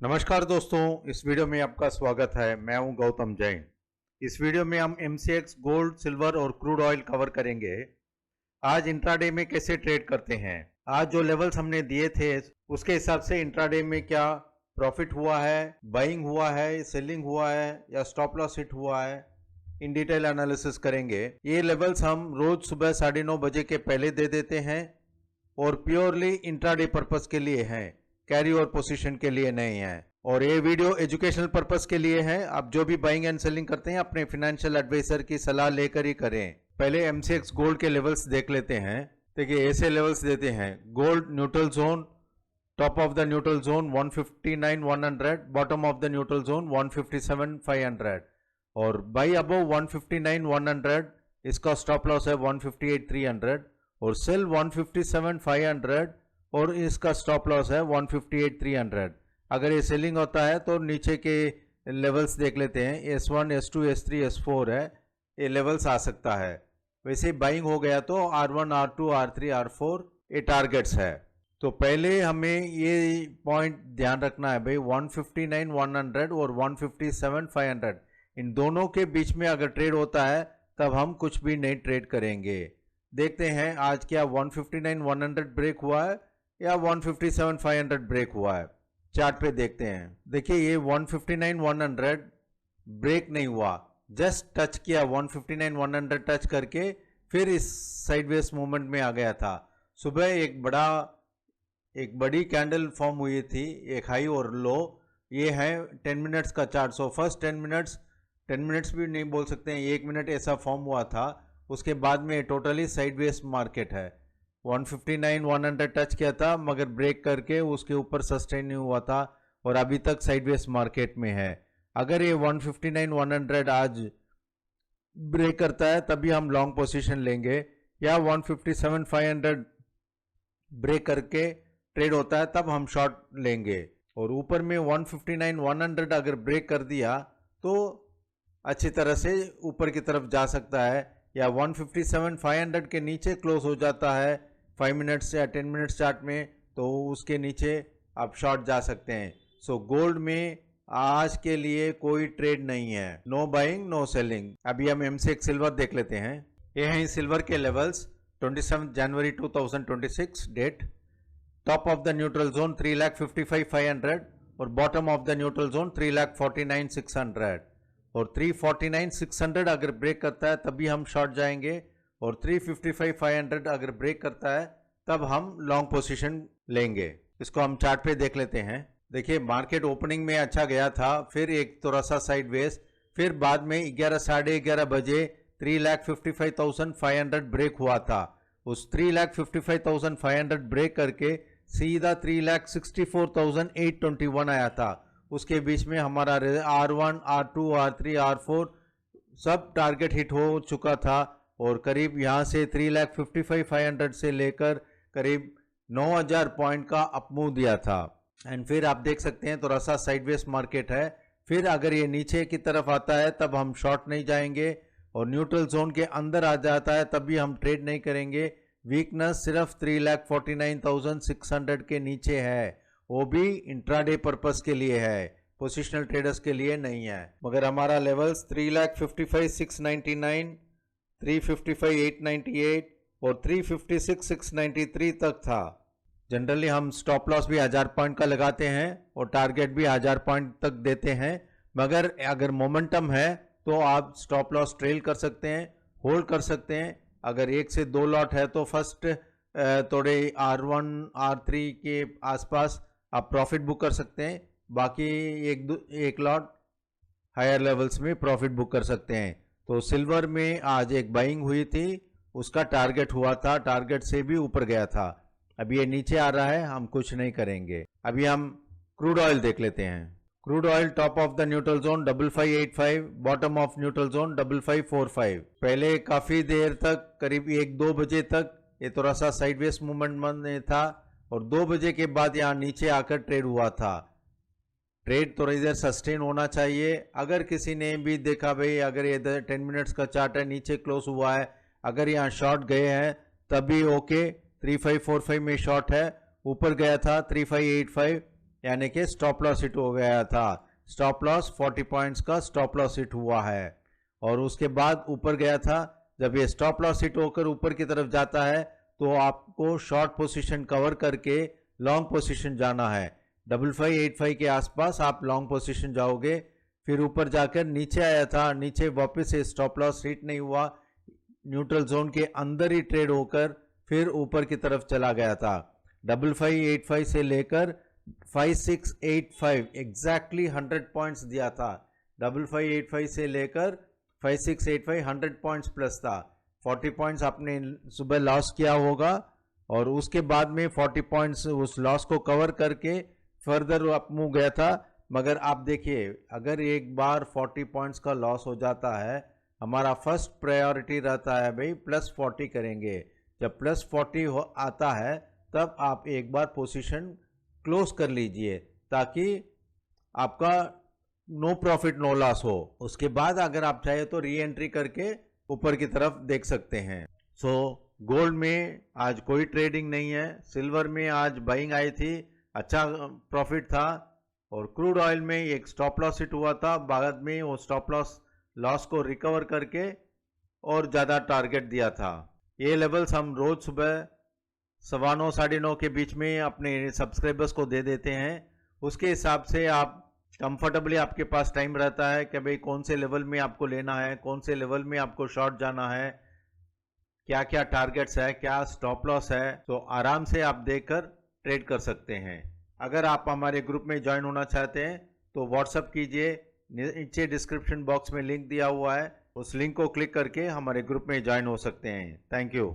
नमस्कार दोस्तों, इस वीडियो में आपका स्वागत है। मैं हूं गौतम जैन। इस वीडियो में हम MCX गोल्ड, सिल्वर और क्रूड ऑयल कवर करेंगे। आज इंट्राडे में कैसे ट्रेड करते हैं, आज जो लेवल्स हमने दिए थे उसके हिसाब से इंट्राडे में क्या प्रॉफिट हुआ है, बाइंग हुआ है, सेलिंग हुआ है या स्टॉप लॉस हिट हुआ है, इन डिटेल एनालिसिस करेंगे। ये लेवल्स हम रोज सुबह 9:30 बजे के पहले दे देते हैं और प्योरली इंट्राडे पर्पस के लिए हैं, कैरी और पोजीशन के लिए नहीं है। और ये वीडियो एजुकेशनल पर्पस के लिए है। आप जो भी बाइंग एंड सेलिंग करते हैं अपने फाइनेंशियल एडवाइजर की सलाह लेकर ही करें। पहले MCX गोल्ड के लेवल्स देख लेते हैं। देखिए ऐसे लेवल्स देते हैं। Gold neutral zone, top of the neutral zone 159,100, bottom of the neutral zone 157,500 और बाई अबव 159,100 इसका स्टॉप लॉस है 158,300 और सेल 157,500 और इसका स्टॉप लॉस है 158,300। अगर ये सेलिंग होता है तो नीचे के लेवल्स देख लेते हैं। S1, S2, S3, S4 है, ये लेवल्स आ सकता है। वैसे बाइंग हो गया तो R1, R2, R3, R4 ये टारगेट्स है। तो पहले हमें ये पॉइंट ध्यान रखना है भाई, 159,100 और 157,500 इन दोनों के बीच में अगर ट्रेड होता है तब हम कुछ भी नहीं ट्रेड करेंगे। देखते हैं आज क्या 159,100 ब्रेक हुआ है या 157,500 ब्रेक हुआ है। चार्ट पे देखते हैं। देखिए ये 159,100 ब्रेक नहीं हुआ, जस्ट टच किया, 159,100 टच करके फिर इस साइडवेज मूवमेंट में आ गया था। सुबह एक बड़ी कैंडल फॉर्म हुई थी, एक हाई और लो। ये है 10 मिनट्स का चार्ट। सो फर्स्ट 10 मिनट्स भी नहीं बोल सकते हैं, 1 मिनट ऐसा फॉर्म हुआ था। उसके बाद में टोटली साइडवेज मार्केट है। 159,100 टच किया था मगर ब्रेक करके उसके ऊपर सस्टेन नहीं हुआ था और अभी तक साइडवेज मार्केट में है। अगर ये 159,100 आज ब्रेक करता है तभी हम लॉन्ग पोजीशन लेंगे, या 157,500 ब्रेक करके ट्रेड होता है तब हम शॉर्ट लेंगे। और ऊपर में 159,100 अगर ब्रेक कर दिया तो अच्छी तरह से ऊपर की तरफ जा सकता है, या 157,500 के नीचे क्लोज हो जाता है 5 मिनट्स या 10 मिनट्स चार्ट में तो उसके नीचे आप शॉर्ट जा सकते हैं। सो गोल्ड में आज के लिए कोई ट्रेड नहीं है, नो बाइंग नो सेलिंग। अभी हम MCX सिल्वर देख लेते हैं। ये हैं सिल्वर के लेवल्स। 27 जनवरी 2026 date. Top of the neutral zone 3,55,500 और bottom of the neutral zone 3,49,600 और 3,49,600 अगर ब्रेक करता है तभी हम शॉर्ट जाएंगे और 3,55,500 अगर ब्रेक करता है तब हम लॉन्ग पोजीशन लेंगे। इसको हम चार्ट पे देख लेते हैं। देखिए मार्केट ओपनिंग में अच्छा गया था, फिर एक थोड़ा सा साइडवेज, फिर बाद में 11 साढ़े 11 बजे 3,55,500 ब्रेक हुआ था। उस 3,55,500 ब्रेक करके सीधा 3,64,821 आया था। उसके बीच में हमारा R1, R2, R3, R4 सब टारगेट हिट हो चुका था और करीब यहाँ से 3,55,500 से लेकर करीब 9,000 पॉइंट का अपमूव दिया था। एंड फिर आप देख सकते हैं थोड़ा सा साइडवेज मार्केट है। फिर अगर ये नीचे की तरफ आता है तब हम शॉर्ट नहीं जाएंगे और न्यूट्रल जोन के अंदर आ जाता है तब भी हम ट्रेड नहीं करेंगे। वीकनेस सिर्फ 3,49,600 के नीचे है, वो भी इंट्राडे पर्पस के लिए है, पोजिशनल ट्रेडर्स के लिए नहीं है। मगर हमारा लेवल्स 3,55,699, 3,55,898 और 3,56,693 तक था। जनरली हम स्टॉप लॉस भी 1000 पॉइंट का लगाते हैं और टारगेट भी 1000 पॉइंट तक देते हैं। मगर अगर मोमेंटम है तो आप स्टॉप लॉस ट्रेल कर सकते हैं, होल्ड कर सकते हैं। अगर 1 से 2 लॉट है तो फर्स्ट थोड़े R1, R3 के आसपास आप प्रॉफिट बुक कर सकते हैं, बाकी एक लॉट हायर लेवल्स में प्रॉफिट बुक कर सकते हैं। तो सिल्वर में आज एक बाइंग हुई थी, उसका टारगेट हुआ था, टारगेट से भी ऊपर गया था। अभी ये नीचे आ रहा है, हम कुछ नहीं करेंगे। अभी हम क्रूड ऑयल देख लेते हैं। Crude oil top of the neutral zone 5585, bottom of neutral zone 5545। पहले काफी देर तक करीब 1-2 बजे तक ये थोड़ा सा साइडवेज मूवमेंट में था और 2 बजे के बाद यहाँ नीचे आकर ट्रेड हुआ था। ट्रेड थोड़ा इधर सस्टेन होना चाहिए। अगर किसी ने भी देखा भाई अगर ये 10 मिनट्स का चार्ट है, नीचे क्लोज हुआ है, अगर यहाँ शॉर्ट गए हैं तभी ओके। 3545 में शॉर्ट है, ऊपर गया था 3585 यानी कि स्टॉप लॉस हिट हो गया था। स्टॉप लॉस 40 पॉइंट्स का स्टॉप लॉस हिट हुआ है और उसके बाद ऊपर गया था। जब ये स्टॉप लॉस हिट होकर ऊपर की तरफ जाता है तो आपको शॉर्ट पोजीशन कवर करके लॉन्ग पोजीशन जाना है। 5585 के आसपास आप लॉन्ग पोजीशन जाओगे। फिर ऊपर जाकर नीचे आया था, नीचे वापस से स्टॉप लॉस हिट नहीं हुआ, न्यूट्रल जोन के अंदर ही ट्रेड होकर फिर ऊपर की तरफ चला गया था। 5585 से लेकर 5685 एग्जैक्टली 100 पॉइंट्स दिया था। 5585 से लेकर 5685 100 पॉइंट्स प्लस था। 40 पॉइंट्स आपने सुबह लॉस किया होगा और उसके बाद में 40 पॉइंट्स उस लॉस को कवर करके फर्दर अप मूव गया था। मगर आप देखिए, अगर एक बार 40 पॉइंट्स का लॉस हो जाता है, हमारा फर्स्ट प्रायोरिटी रहता है भाई प्लस 40 करेंगे। जब प्लस 40 आता है तब आप एक बार पोजीशन क्लोज कर लीजिए ताकि आपका नो प्रॉफिट नो लॉस हो। उसके बाद अगर आप चाहे तो री एंट्री करके ऊपर की तरफ देख सकते हैं। सो गोल्ड में आज कोई ट्रेडिंग नहीं है। सिल्वर में आज बाइंग आई थी, अच्छा प्रॉफिट था। और क्रूड ऑयल में एक स्टॉप लॉस हिट हुआ था, बाद में वो स्टॉप लॉस को रिकवर करके और ज़्यादा टारगेट दिया था। ये लेवल्स हम रोज सुबह 9:15 9:30 के बीच में अपने सब्सक्राइबर्स को दे देते हैं। उसके हिसाब से आप कंफर्टेबली, आपके पास टाइम रहता है कि भाई कौन से लेवल में आपको लेना है, कौन से लेवल में आपको शॉर्ट जाना है, क्या क्या टारगेट्स है, क्या स्टॉप लॉस है। तो आराम से आप देखकर ट्रेड कर सकते हैं। अगर आप हमारे ग्रुप में ज्वाइन होना चाहते हैं तो व्हाट्सअप कीजिए, नीचे डिस्क्रिप्शन बॉक्स में लिंक दिया हुआ है, उस लिंक को क्लिक करके हमारे ग्रुप में ज्वाइन हो सकते हैं। Thank you.